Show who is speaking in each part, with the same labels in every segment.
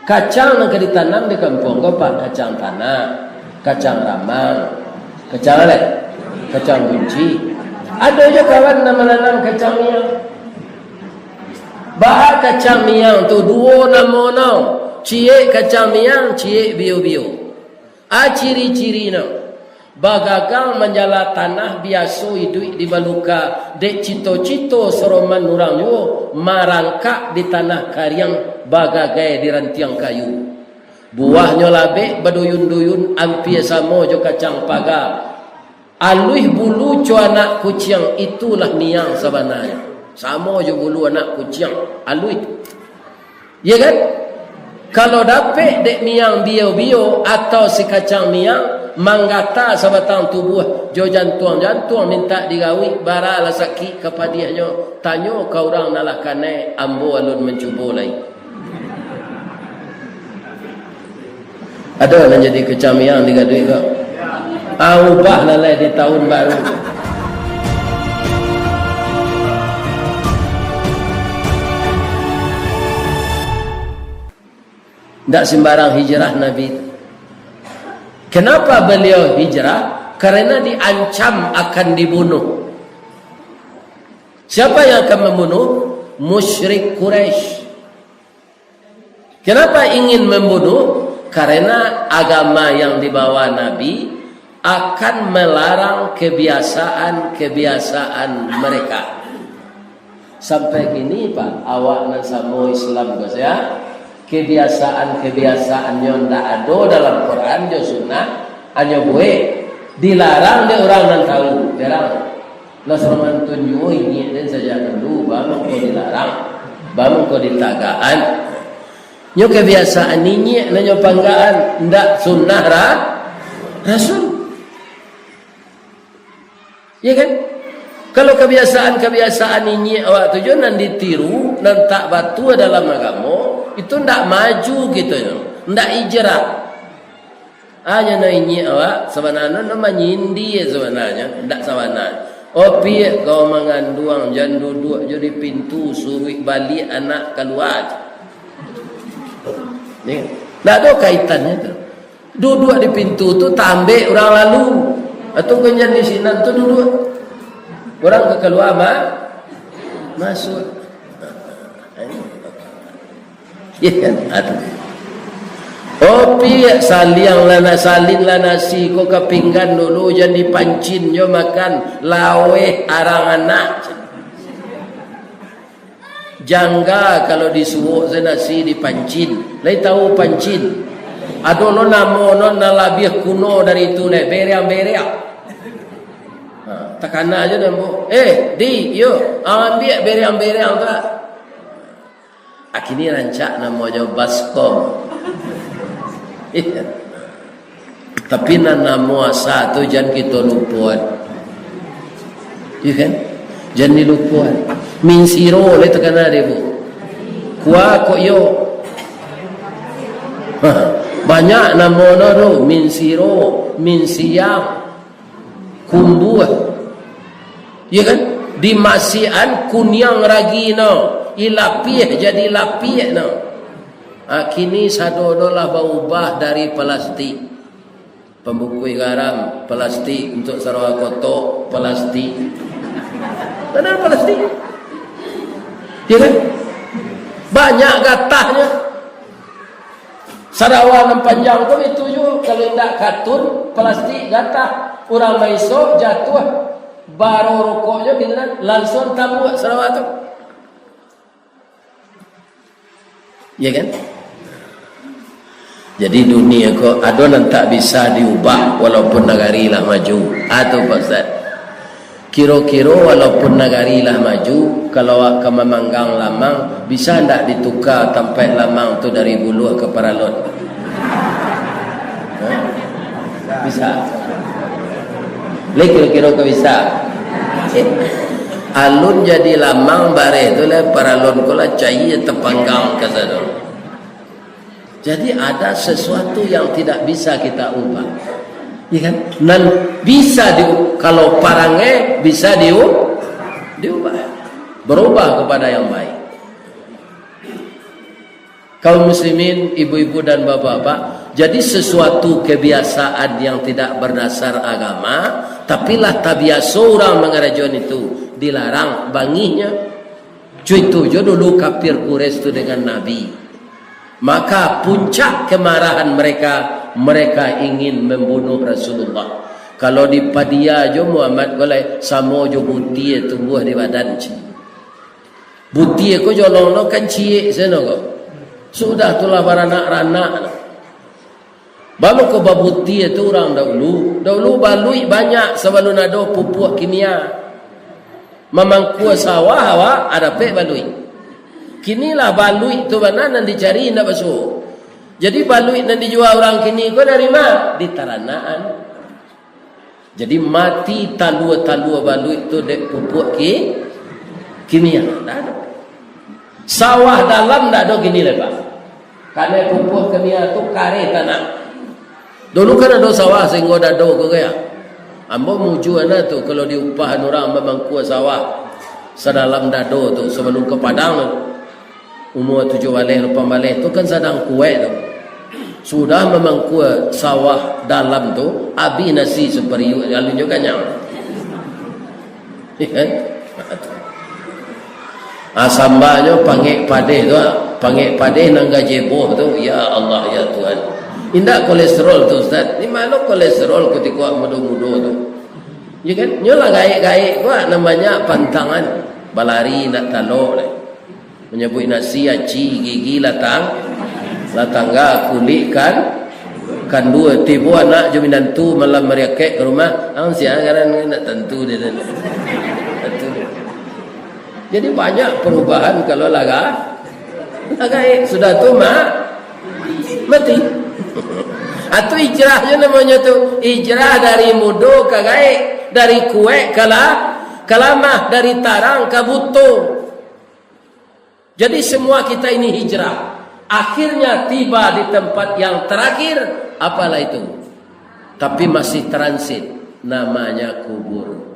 Speaker 1: Kacang yang ditanam di kampung kau pak kacang tanah, kacang ramang, kacang apa? Kacang kunci. Ada je kawan nama-nama kacang miang. Bahak kacang miang tu dua nama nau. Cie kacang miang, cie bio-bio. Ciri-ciri nau. Bagagang menjala tanah biasa hidup di baluka dek cito-cito seroman nurang yo marangkak di tanah karyang bagagai di rantiang kayu. Buahnya labe baduyun-duyun ampie samo jo kacang paga. Aluih bulu co anak kucing itulah miang sebenarnya. Samo jo bulu anak kucing aluih. Ya kan? Kalau dapat dek miang bio-bio atau si kacang miang manggata sabatang tubuh jo jantung minta digawi bara la sakit kapadiahnya tanyo kau orang nalakane ambo alun mencuba lai. Ada nak jadi kacang miang digadui kau. Ubah lalai di tahun baru. Tak sembarang hijrah Nabi. Kenapa beliau hijrah? Karena diancam akan dibunuh. Siapa yang akan membunuh? Musyrik Quraisy. Kenapa ingin membunuh? Karena agama yang dibawa Nabi akan melarang kebiasaan-kebiasaan mereka. Sampai kini Pak, awak nan samo Islam guys ya. Kebiasaan-kebiasaannya ndak ada dalam Quran jo sunnah hanya boleh dilarang dia orang nan tahu jarang la sama tunjuk ini dan saja dulu bang ko dilarang bang ko ditagaan nyo kebiasaan ini nanyo panggaan ndak sunnah rasul ya kan. Kalau kebiasaan-kebiasaan ini awak tujuan nan ditiru nan tak batu dalam agama itu ndak maju gitu ya, ndak hijrah. Hanya na ini awak sebenarnya nama nyindi sebenarnya ndak sawana. Opi kau manganduang jangan duduk jadi pintu suruh balik anak keluar. Ni ndak ada kaitannya tu. Duduk di pintu tu tambah orang lalu atau kenyan di sini tu duduk. Orang ke keluar masuk. Ya kan? Opi salin lah nasi ko ke pinggan dulu jangan dipancin yo makan lawe arang anak. Jangga kalau disuruh nasi dipancin. Lai tahu pancin. Ado no namo no nalabih kuno dari itu le beriang. Takana aja nambo. Yo, ambil beriang tak. Akini rancak namanya baskom. Tapi nama satu jangan kita lupa. Iya kan? Jangan dilupa. Min siro le takana dia bu. Kuah kok yo. Banyak nama tu min siro, min siang, kumbuah. Ya kan? Di masian kunyang ragi no. Ilapih jadi lapih no. Kini sadodolah berubah dari plastik. Pembukui garam plastik untuk Sarawak kotok plastik. Mana plastik? Ya kan? Banyak gatahnya. Sarawak yang panjang pun itu juga kalau tidak katun plastik gatah. Orang maisok jatuh. Baru rokoknya kita langsung tamu Sarawak tu. Ya kan? Jadi dunia kok ada yang tak bisa diubah walaupun negari lah maju. Atau Pak Ustaz, kira-kira walaupun negari lah maju, kalau akan memanggang lamang, bisa tak ditukar tempat lamang tu dari Buluh ke Paralon? Bisa. Kira-kira kau bisa. Alun jadi lamang bare itu lah Paralon ko lah cair terpanggang ke sana. Jadi ada sesuatu yang tidak bisa kita ubah. Ya kan? Dan bisa kalau parangnya bisa diubah. Berubah kepada yang baik. Kaum muslimin, ibu-ibu dan bapak-bapak, jadi sesuatu kebiasaan yang tidak berdasar agama, tapilah tabiasa orang mengarajon itu dilarang banginya. Cuy tu jo dulu kafir Quraisy itu dengan Nabi. Maka puncak kemarahan mereka ingin membunuh Rasulullah. Kalau di Padia jo Muhammad boleh samo jo buti tumbuh di badan ci. Buti ko jo long kan ci seno ko. Sudah tulah baranak-ranak. Baru ke babuti itu orang dahulu. Dahulu balui banyak sebelum ada pupuk kimia. Memangku sawah awak ada pe balui. Kinilah balui itu mana nan dicari nak basuh. Jadi balui nan dijual orang kini ko dari mana? Di taranaan. Jadi mati talua-talua balui itu dek pupuk kimia. Tak ada. Sawah dalam tak ada gini lepas. Karena pupuk kimia tu kare tanah. Dulu kan ada sawah sehingga ada ke kaya. Ambo muju anak tu kalau diupah orang memang kuat sawah. Sedalam dado tu sebelum ke Padang tu. Umur 7 balik 8 balik tu kan sedang kuat tu. Sudah memang kuat sawah dalam tu abi nasi superior lalu juga nyam. Kan? Sambanya panggil padeh tu, panggil padeh nang gajebo tu, ya Allah ya Tuhan. Indak kolesterol tu Ustaz. Ni malu kolesterol ketika muda-muda tu. Ya kan? Nyolah gaik-gaik gua namanya pantangan. Balari nak talok lah. Menyebut nasi aci gigi latangga kulit kan dua tibu anak jaminan tu malam meriakek ke rumah. Siapa sekarang nak tentu dia tentu. Jadi banyak perubahan kalau lagai sudah tu mati. Atau hijrahnya namanya tu hijrah dari mudo ke gaik, dari kuek kalamah, dari tarang ke buto. Jadi semua kita ini hijrah. Akhirnya tiba di tempat yang terakhir, apalah itu? Tapi masih transit, namanya kubur.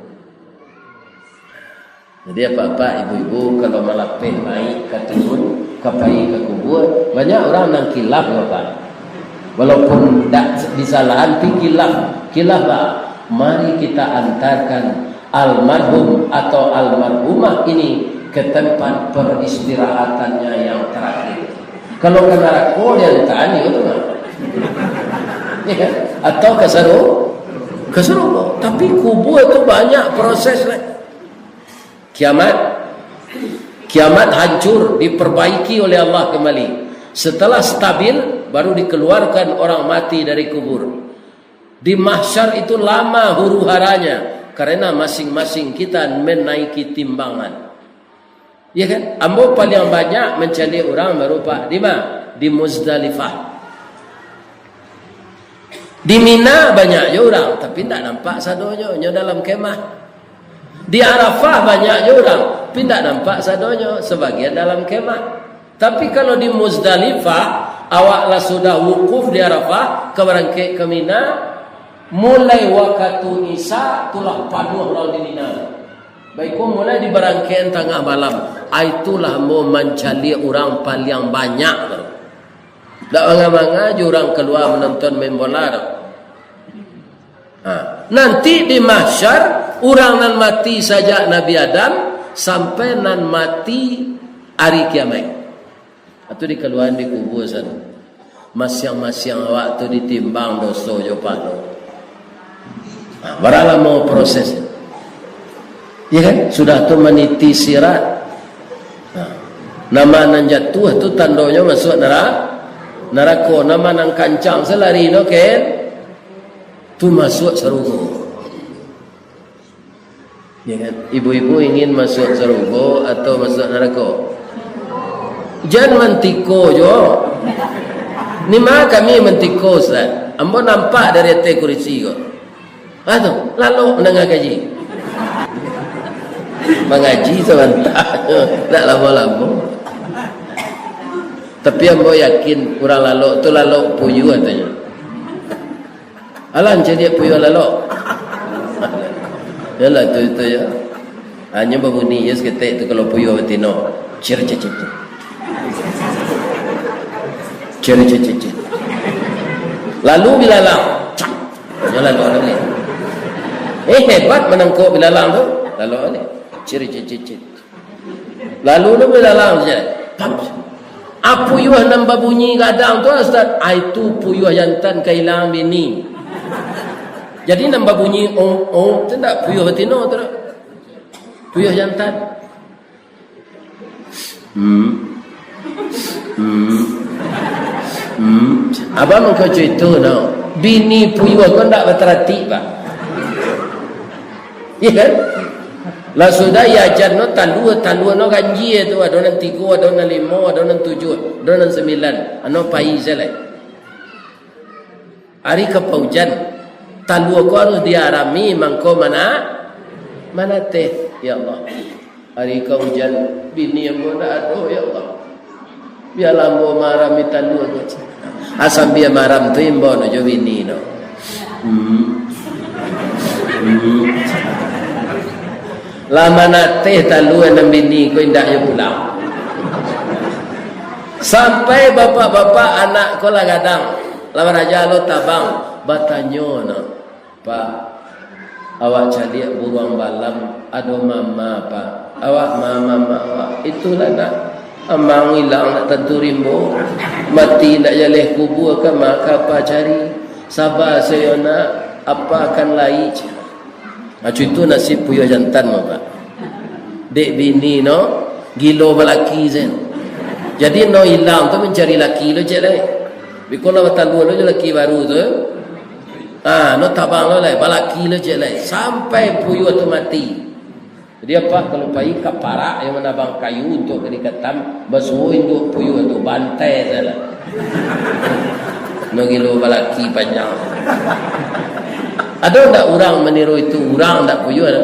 Speaker 1: Jadi apa-apa ibu-ibu kalau malapeh baik ke timun, kapai ke kubur, banyak orang nang kilaf Bapak. Walaupun tak disalahan pi kilaf bah. Mari kita antarkan almarhum atau almarhumah ini ke tempat peristirahatannya yang terakhir. Kalau ke neraka dia tanya itu kan. Ya kan? Atau ke surga. Tapi kubur itu banyak proses lah. Kiamat hancur, diperbaiki oleh Allah kembali. Setelah stabil baru dikeluarkan orang mati dari kubur. Di mahsyar itu lama huru-haranya karena masing-masing kita menaiki timbangan. Ya kan? Ambo paling banyak mencari orang berupa di mana? Di Muzdalifah. Di Mina banyak orang tapi tak nampak sadonya dalam kemah. Di Arafah banyak orang, tapi tak nampak sadonya sebagian dalam kemah. Tapi kalau di Muzdalifah, awaklah sudah wukuf di Arafah, keberangkit ke Mina, mulai waktu Isya, tulah paduh orang di Mina. Baikku mulai di berangkaian tengah malam, itulah mau mencari orang paling banyak. Tak mangga-mangga orang keluar menonton main bola. Nanti di mahsyar orang nan mati saja Nabi Adam sampai nan mati hari kiamat. Atau dikeluaran di kubur sana. Masing-masing waktu ditimbang dosa jo pano. Baralah mau proses. Ya kan? Sudah tu meniti sirat. Nama nan jatuh tu tandanya masuk neraka. Nama nan kancang selari no kan? Tu masuk surga. Ya kan? Ibu-ibu ingin masuk surga atau masuk neraka? Jangan mentiko jo. Ni mah kami mentiko Ustaz. Ambo nampak dari atas kursi ko. Aduh, lalu menengah gaji. Mengaji sebentar. Tak lama-lama. Tapi ambo yakin kurang lalu tu lalu puyu katanya. Alan jadi puyo lalu. Yalah tu ya. Hanya berbunyi ya seketik tu kalau puyo betino. Cir. Cicit. Lalu bilalang, cak, lalu ni. Hebat menangkap bilalang tu. Lalu ni, cicit. Lalu tu bilalang je. Apa yuah nambah bunyi kadang tu Ustaz? Itu puyuh jantan kehilangan bini. Jadi nambah bunyi tu tak puyuh betina tu. Puyuh jantan. Abang kau cerita no. Bini puyuh kau tak berterati pak. Ya kan? Lah sudah ya ajar no talua no ganji tu ada nan 3, ada nan 5, ada nan 7, ada nan 9. Ano pai selai. Hari kepaujan talua kau harus diarami mangko mana teh ya Allah. Hari kau hujan bini yang mau ada ya Allah. Biarlah mau marami talua kau. Asam biar maram tu imbo no jo bini no. Lama nak teh talu enam bini ko indah je pulang. Sampai bapak-bapak anak ko lah gadang. Lama raja lo tabang batanyo no. Pak, awak cari buruang balam ado mama pak. Awak mama awak itulah nak amang hilang nak tentu rimbo. Mati nak jaleh kubur ke maka apa cari. Sabar saya nak apa akan lain. Macam itu nasib puyuh jantan Bapak. Dek bini no gilo balaki zen. Jadi no hilang tu mencari laki lo je lah. Bikola batalu lo je laki baru tu. No tabang lo lah balaki lo je lah. Sampai puyuh tu mati. Jadi apa kalau pai kapara yang menabang kayu untuk diketam basuh induk puyuh tu bantai salah. No gilo balaki panjang. Ada tak orang meniru itu? Orang tak puyuh ada?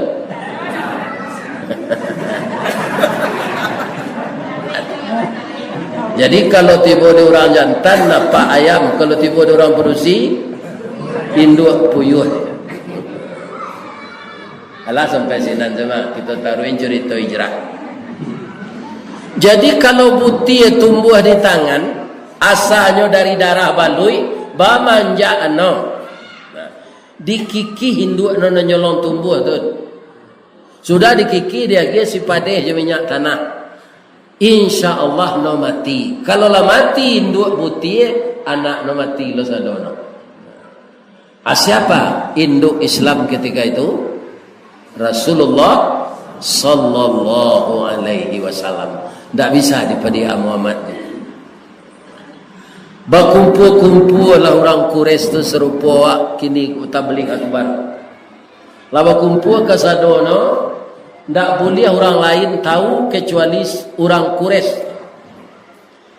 Speaker 1: Jadi kalau tiba di orang jantan nampak ayam, kalau tiba di orang perusi induk puyuh. Alah sampai sini sama kita taruhin cerita hijrah. Jadi kalau putih tumbuh di tangan, asalnya dari darah balui, bamanja no. Dikiki hinduk nona nyolong tumbuh tu. Sudah dikiki dia ke si padeh je minyak tanah. Insya-Allah no mati. Kalau lah mati hinduk putih anak no mati lo sadono. Siapa induk Islam ketika itu? Rasulullah sallallahu alaihi wasallam. Tak bisa dipedia Muhammad. Berkumpul-kumpul lah orang Quraisy tu serupa kini tabligh akbar. Lah berkumpul ke sadono, ndak boleh orang lain tahu kecuali orang Quraisy.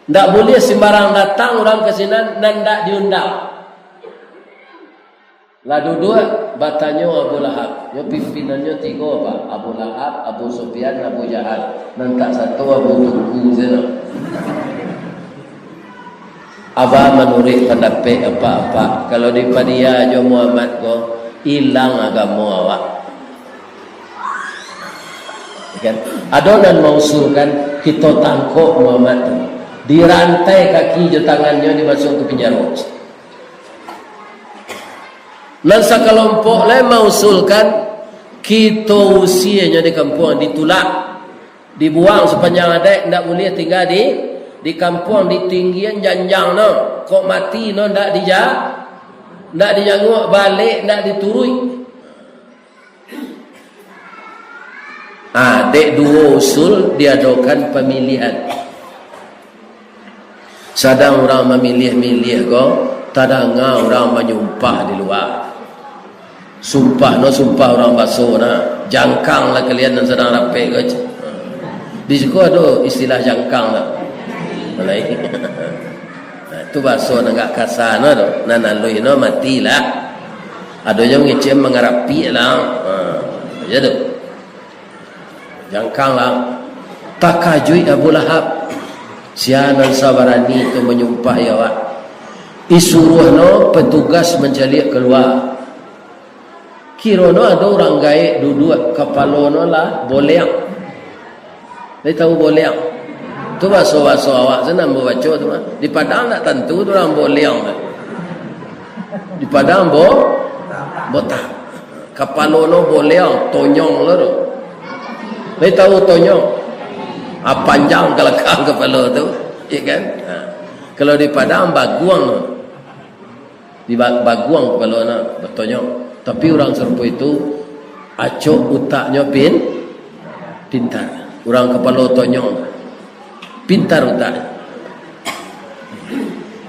Speaker 1: Ndak boleh sembarang datang orang ke sini dan ndak diundang. Lah dua batanyo Abu Lahab. Yo pimpinannya 3 apa? Abu Lahab, Abu Sufyan, Abu Jahal. Nanti satu Abu Tuku zeno. Abah menurut pendapat apa-apa. Kalau di padia jo Muhammad ko hilang agama awak. Kan? Ada dan mausulkan kita tangkap Muhammad tu. Dirantai kaki jo tangannya dimasuk ke penjara. Dan sekelompok lain mausulkan kita usianya di kampung ditulak, dibuang sepanjang ada, tidak boleh tinggal di kampung di tinggian janjang no. Kok mati no ndak dijanguk balik, ndak diturui. Dek dua usul diadakan pemilihan. Sadang orang memilih-milih kok, tadanga orang menyumpah di luar. Sumpah orang basuh na, jangkang lah kalian dan sedang rapi ke. Di situ ada istilah jangkang lah. Itu basuh agak kasar no, nanalui no matilah. Ada yang ngecem mengarapi lah. Jadi jangkang lah. Takajui Abu Lahab. Sianan sabarani itu menyumpah ya wak. Isuruh no petugas mencari keluar. Kira no ada orang gaik duduk kepala no lah boleang. Dia tahu boleang. Tu bahasa awak sana baca tu mah. Di Padang tak tentu tu orang boleong. Di Padang botak. Kapalono boleong, tonyong lo tu. Mai tahu tonyong? Panjang kelakang kepala tu, ya kan? Kalau di Padang baguang. Di baguang kepala nak bertonyong. Tapi orang Serpong itu acok utaknya pintar. Orang kepala tonyong pintar utaknya.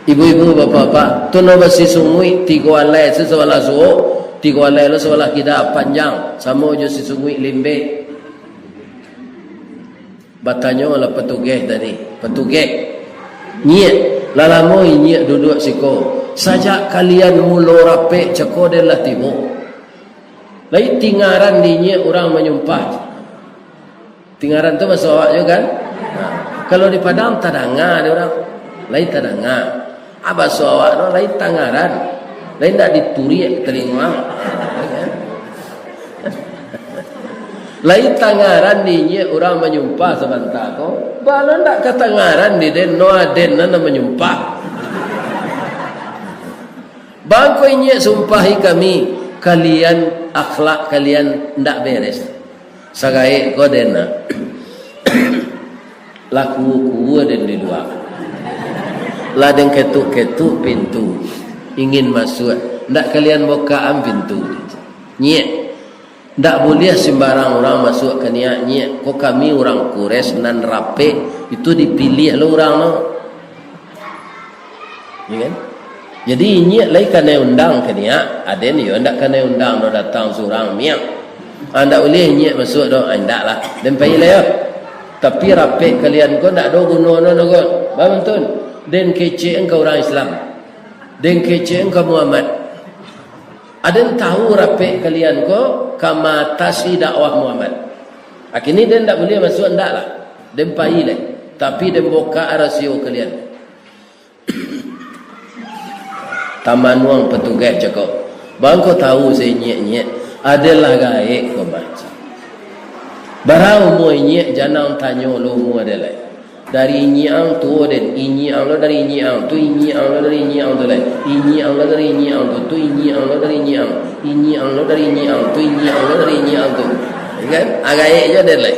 Speaker 1: Ibu-ibu, bapak-bapak, tu nak besi sungui 3 alai sesebelah suo, 3 alai lo sebelah kita panjang, sama je si sungui limbe. Batanya lah petugeh tadi, petugeh. Nyek, lalamo nyek duduk siko. Sajak kalian mula rapek ceko dia lah timu. Lai tingaran di nyek orang menyumpah. Tingaran tu bahasa awak juga kan? Kalau di Padang tadanga dia orang. Lai tadanga. Bahasa awak no lai tangaran. Lai tak dituri telinga. Lai tangaran di nyek orang menyumpah sebentar ko. Balan tak ketangaran di den no aden na menyumpah. Bangko ini sumpahi kami, kalian akhlak kalian ndak beres. Sagai kodena. Laku kuwa den di luar. Ladeng ketuk-ketuk pintu. Ingin masuk. Ndak kalian bukaan pintu. Nyek. Ndak boleh sembarang orang masuk ke niat nyek. Kok kami orang kures nan rape itu dipilih lo orang no. Ya kan? Jadi nyek lai kena undang ke niat, aden yo ndak kena undang no datang seorang miang. Anda boleh nyek masuk do, ndak lah. Dan pai lah. Tapi rape kalian ko ndak do guna no go. Bantun. Den kece engkau orang Islam. Den kece engkau Muhammad. Aden tahu rape kalian ko kamatasi dakwah Muhammad. Akini den ndak boleh masuk ndak lah. Den pai lah. Tapi den boka rasio kalian. Taman wang petugas cakap, bang kau tahu saya nyek-nyek adalah gaik kau baca. Barang umur nyek janang tanya lo umur adalah dari nyek tu dan ini ang lo dari nyek ang tu ini ang lo dari nyek ang tu lah ini ang lo dari nyek ang tu ini ang lo dari nyek ang ini ang lo dari nyek ang tu ini ang lo dari nyek ang tu kan agaik je adalah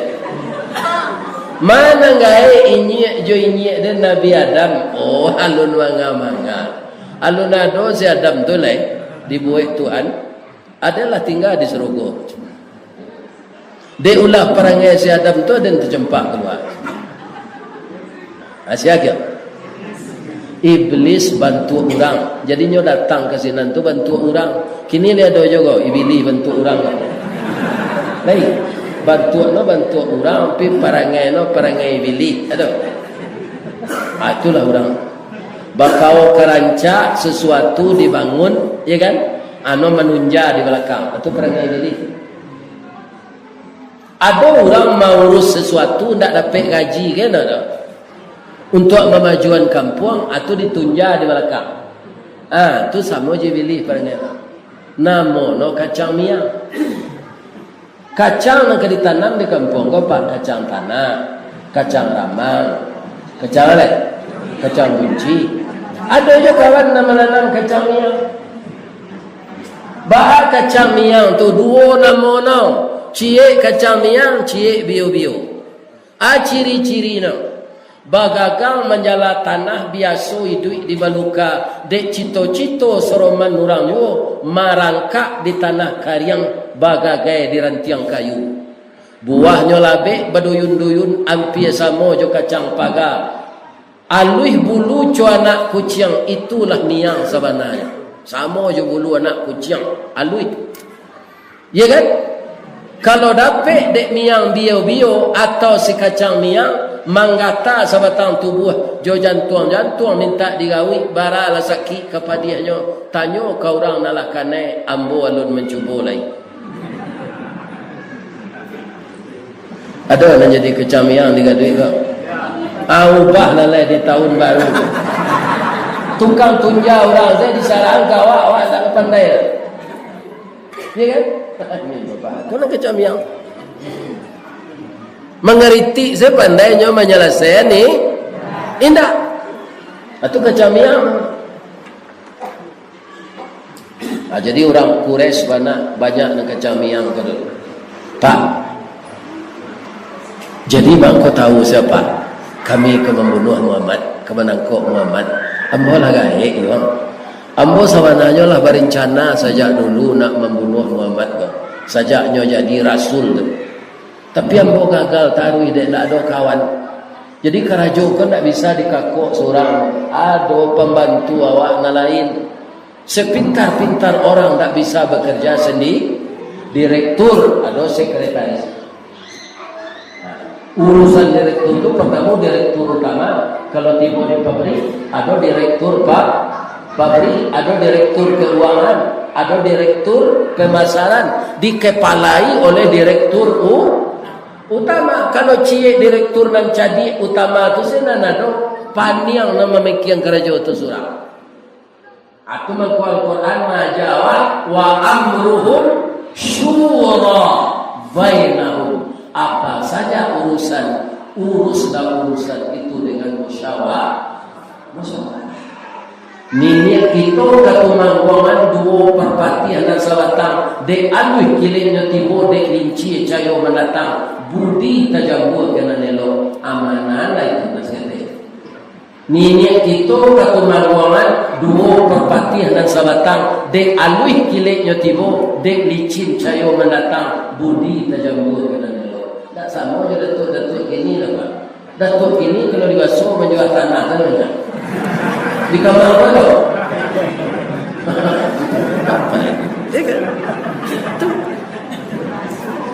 Speaker 1: mana gaik nyek jo nyek dan Nabi Adam oh alun manga-manga. Alunado si Adam tu lah dibuat Tuhan adalah tinggal di surga. Dia ulah perangai si Adam tu dan terjempak keluar. Asyik ya. Iblis bantu orang. Jadinya datang ke sini tu bantu orang. Kini dia ada juga iblis bantu orang. Baik. Bantu orang tapi perangai iblis ada. Itulah orang. Bakau kerancak sesuatu dibangun, ya kan? Ano menunja di belakang. Itu perangai diri. Ada orang mau urus sesuatu tidak dapat gaji kan ada. Untuk pemajuan kampung atau ditunja di belakang. Itu sama je pilih perangai. Namo no kacang miang. Kacang yang ditanam di kampung kau pak kacang tanah, kacang ramang, kacang apa? Kacang kunci. Ada je kawan nama nanam kacang miang. Bahar kacang miang tu dua nama no. Cie kacang miang, cie bio-bio. Ciri-ciri no. Bagagang menjala tanah biasa hidup di baluka. Dek cito-cito soroman orang yo marangkak di tanah karyang bagagai di rantiang kayu. Buahnya labek baduyun-duyun ampia samo jo kacang pagar. Aluih bulu cu anak kucing itulah miang sebenarnya. Sama je bulu anak kucing. Aluih. Ya kan? Kalau dapat dek miang bio-bio atau si kacang miang manggata sabatang tubuh jo jantung minta digawi baralah sakit kepadianya tanya kau orang nalah kanai ambo alun mencuba lai. Ada nak jadi kacang miang digadui kau. Ubah lalai di tahun baru. Tukang tunja orang saya disarang kau awak tak pandai. Ya kan? Ini bapak. Kau nak kacang miang. Mengerti sepandainya menyelesaikan ni indah. Itu kecamian. Jadi orang Quraisy banyak nak kecamian ke dulu. Pak. Jadi bang kau tahu siapa? Kami ke membunuh Muhammad, ke menangkap Muhammad. Ambo lah gaik bang. Ambo sebenarnya lah berencana sejak dulu nak membunuh Muhammad ke. Sejaknya jadi rasul tu. Tapi ambo gagal taruh dia nak ada kawan. Jadi kerajo kan tak bisa dikakuk seorang. Ada pembantu awak na lain. Sepintar-pintar orang tak bisa bekerja sendiri. Direktur ada sekretaris. Urusan direktur itu pertama direktur utama. Kalau tiba di pabrik ada direktur pabrik, ada direktur keuangan, ada direktur pemasaran, dikepalai oleh direktur utama. Kalau cie direktur nan jadi utama tu senanado paniang nama mekian kerja tu surah. Aku mengkual Quran majawab wa amruhum syura bainahum. Apa saja urusan itu dengan musyawarah. Niat kita ketumangguangan dua perpatian dan sabatang dek alui kilingnya tibo dek linci cayo mendatang budi tajambul kena nelo amanah itu nasihat. Niat kita ketumangguangan dua perpatian dan sabatang dek alui kilingnya tibo dek licin cayo mendatang budi tajambul kena nelo. Tak sama je datuk gini lah Pak. Datuk gini kalau dibasuh menjual tanah kan banyak. Di kamar apa tu?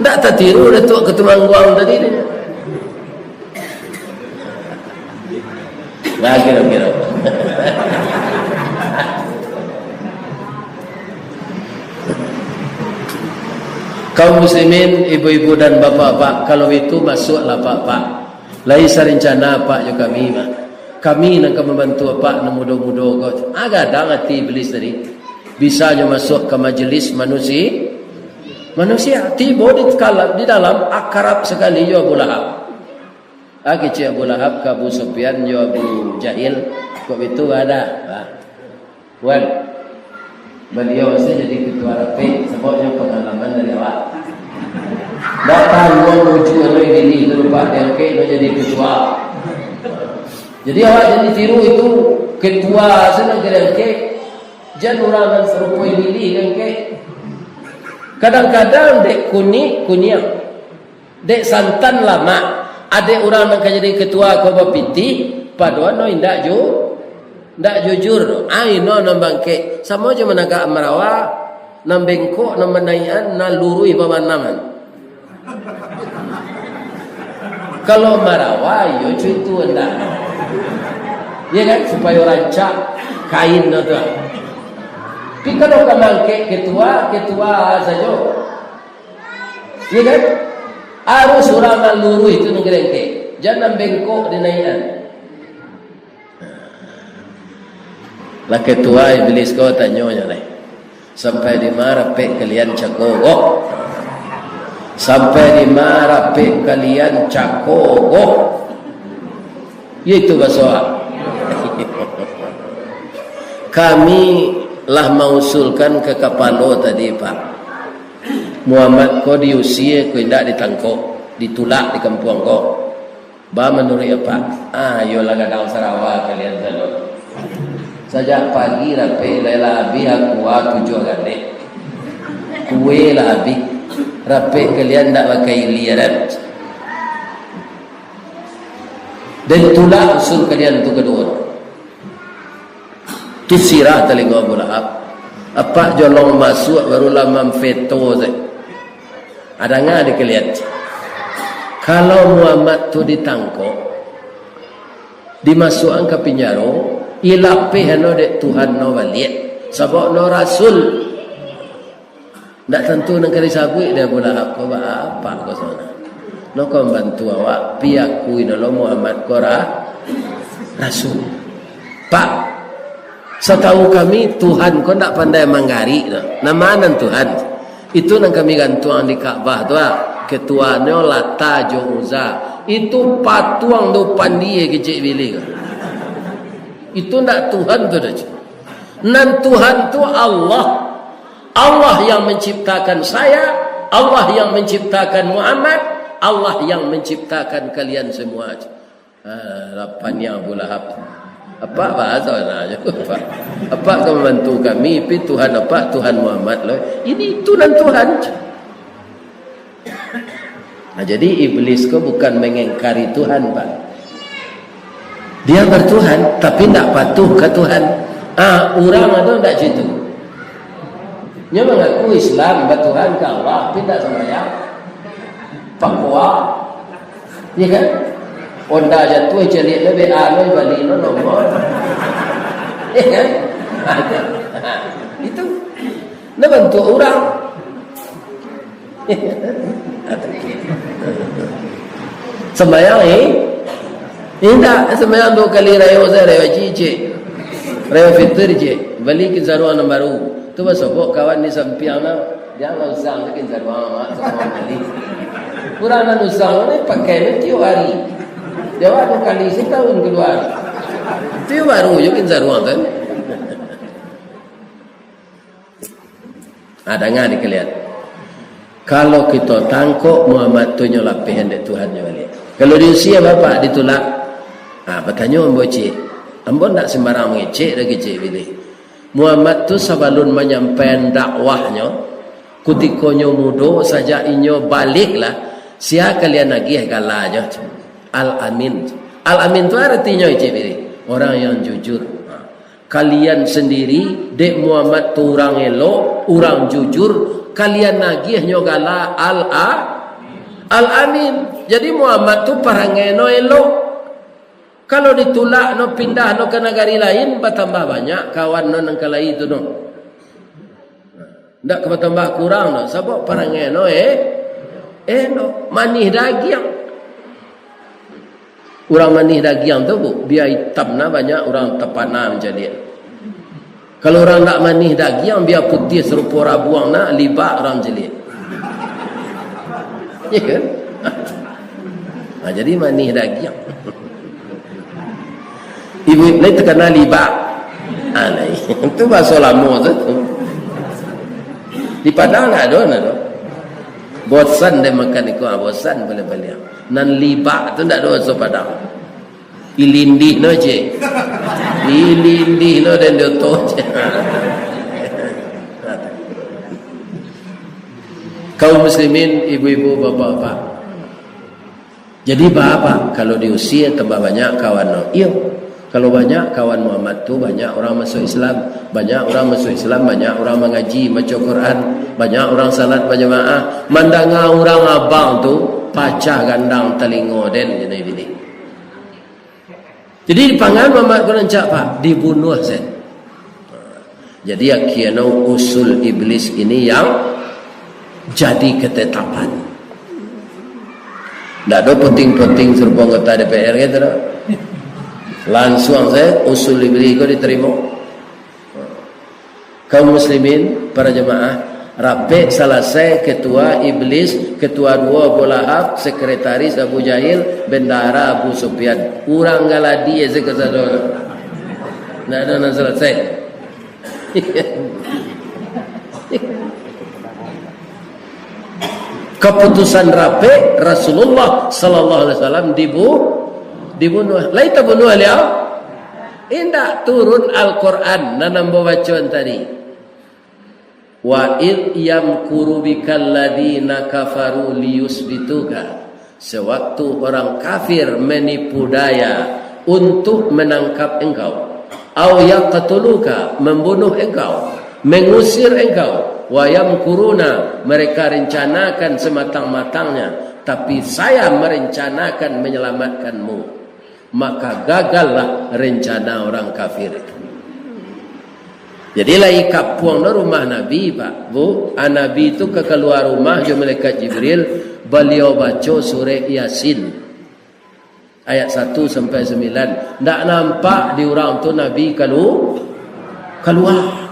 Speaker 1: Tak tertiru datuk ketumangguang tadi ni. Nah kira-kira. Kaum muslimin, ibu-ibu dan bapak-bapak, kalau itu masuklah pak-pak. Lain rencana pak juga kami mak. Kami nak membantu pak nak muda-muda kau. Agak dah hati iblis tadi. Bisanya masuk ke majlis manusia. Tiba di dalam akrab sekali ya Abu Lahab. Kecil Abu Lahab ke Abu Sufyan ya Abu Jahil. Kau itu ada. Wan. Beliau saya jadi ketua rapi sebabnya pengalaman dari awak. Datang menuju oleh diri berupa dia nak jadi ketua. Jadi awak jadi tiru itu ketua sana gerengke jangan orang yang serupai diri gerengke. Kadang-kadang dek kunyang dek santan lama ada orang yang jadi ketua kau bapiti paduan no indak jujur aino nambangke sama je menaga amarawa nambengko namanaian na lurui pamanaman. Kalau marawa yo itu endak. Ya kan supaya rancak kain tu. Tapi kalau kamangke ketua saja. Ya kan? Harus orang lurui itu ngerengke. Jangan bengkok dinaian. Lah ketua iblis kau tanyonya lah. Sampai di mana pek kalian cakogo? Sampai di mana pek kalian cakogo? Itu bahasa. Kami lah mengusulkan ke kapalo tadi Pak. Muhammad kau diusia kau tidak ditangkap, ditulak di kampung kau. Ba menurut apa? Ayolah gadang Sarawak kalian sana. Sejak pagi rapi lela abi aku 7 gade. Kue lah abi. Rapi kalian tak pakai liaran. Dan itulah usul kalian untuk kedua. Itu sirah telinga Abu Lahab. Apa jolong masuk barulah memveto saya. Ada nggak di kalian? Kalau Muhammad tu ditangkap, dimasukkan ke penjara. Ilapi hano dek Tuhan no balik sebab no rasul tak tentu nak kari sabui dia pula apa kau sana no kau bantu awak piakui no Muhammad korah rasul Pak setahu kami Tuhan kau tak pandai manggari no. Nama nan Tuhan itu yang kami gantung di Kaabah tu ketuanya Lata jo Uzza. Itu patuang depan dia kecil bilik. Itu ndak Tuhan tu dah. Nan Tuhan tu Allah. Allah yang menciptakan saya, Allah yang menciptakan Muhammad, Allah yang menciptakan kalian semua. Lapannya Abu Lahab. Apa bahasa aja? Apa kamu membantu kami? Pi Tuhan apa? Tuhan Muhammad loh. Ini Tuhan Tuhan. Nah, jadi iblis kau bukan mengingkari Tuhan, Pak. Dia bertuhan tapi tidak patuh ke Tuhan. Orang ada tidak situ. Dia mengaku Islam bertuhan ke Allah, tapi tidak sembahyang. Pakwa, ya kan? Onda jatuh celik le BA le bali no nomor. Ya kan? Itu nak bantu orang. Sembahyang tidak sembahyang 2 kali raya saya raya cici. Raya fitr je. Bali ke zaruan baru. Tu besok kawan ni sampiang na dia usang ke zaruan mak semua bali. Kurang usang ni pakai ni tiap hari. Dia 2 kali setahun keluar. Itu baru je kan zaruan kan. Dengar ni kalian. Kalau kita tangkap Muhammad tu nyolapih hendak Tuhan nya balik. Kalau di usia bapak ditolak. Bertanya ambo cik. Ambo tak sembarang mengecek lagi cik pilih. Muhammad tu sebelum menyampaikan dakwahnya, kutikonyo mudo saja inyo baliklah. Sia kalian nagih galanya. Al-Amin. Al-Amin tu artinya cik pilih. Orang yang jujur. Kalian sendiri dek Muhammad tu orang elok, orang jujur. Kalian nagih nyogala Al-Amin. Jadi Muhammad tu parangeno elok. Kalau ditulak no pindah no ke negara lain bertambah banyak kawan no nang kala itu no. Ndak bertambah kurang no. Sebab parangeno no manih daging. Orang manih daging tu bu, biar hitamna banyak orang tepana menjadi. Kalau orang nak manih daging biar putih serupa rabuang nak libak orang jelit. Ya kan? Jadi manih daging. Ibu ni terkena libak. Itu bahasa lama tu. Di Padang ada. Bosan dia makan ikan, bosan boleh-boleh. Nan libak tu tak ada bahasa Padang. Ilindih no je. Ilindih no dan dia tu je. Kaum muslimin, ibu-ibu, bapak-bapak. Jadi apa? Kalau di usia tambah banyak kawan no. Iya. Kalau banyak kawan Muhammad tu banyak orang masuk Islam, banyak orang masuk Islam, banyak orang mengaji, baca Quran, banyak orang salat berjemaah. Mandanga orang abang tu pacah gandang telingo den jenai bini. Jadi dipangan Muhammad Quran cak pak dibunuh sen. Jadi akhirnya usul iblis ini yang jadi ketetapan. Tak ada penting-penting serupa anggota DPR gitu dah. Langsung saya usul iblis itu diterima. Kaum muslimin, para jemaah, rapi selesai ketua iblis, ketua 2 Abu Lahab, sekretaris Abu Jahil, bendara Abu Sufyan. Urang galadi eze kesadona. Nah ada selesai. Keputusan rapi Rasulullah sallallahu alaihi wasallam dibunuh. Lain tak bunuh dia. Indah turun Al-Quran nanam bacaan tadi. Wa id yamkuru bikal ladina kafaru liyusbituka. Sewaktu orang kafir menipu daya untuk menangkap engkau. Au yaqtuluka, membunuh engkau, mengusir engkau. Wa yamkuruna, mereka rencanakan sematang-matangnya, tapi saya merencanakan menyelamatkanmu. Maka gagallah rencana orang kafir. Jadi lai kapuang no rumah Nabi pak bu, Nabi itu ke keluar rumah jo malaikat Jibril, beliau baca surah Yasin ayat 1 sampai 9. Ndak nampak di orang tu Nabi keluar.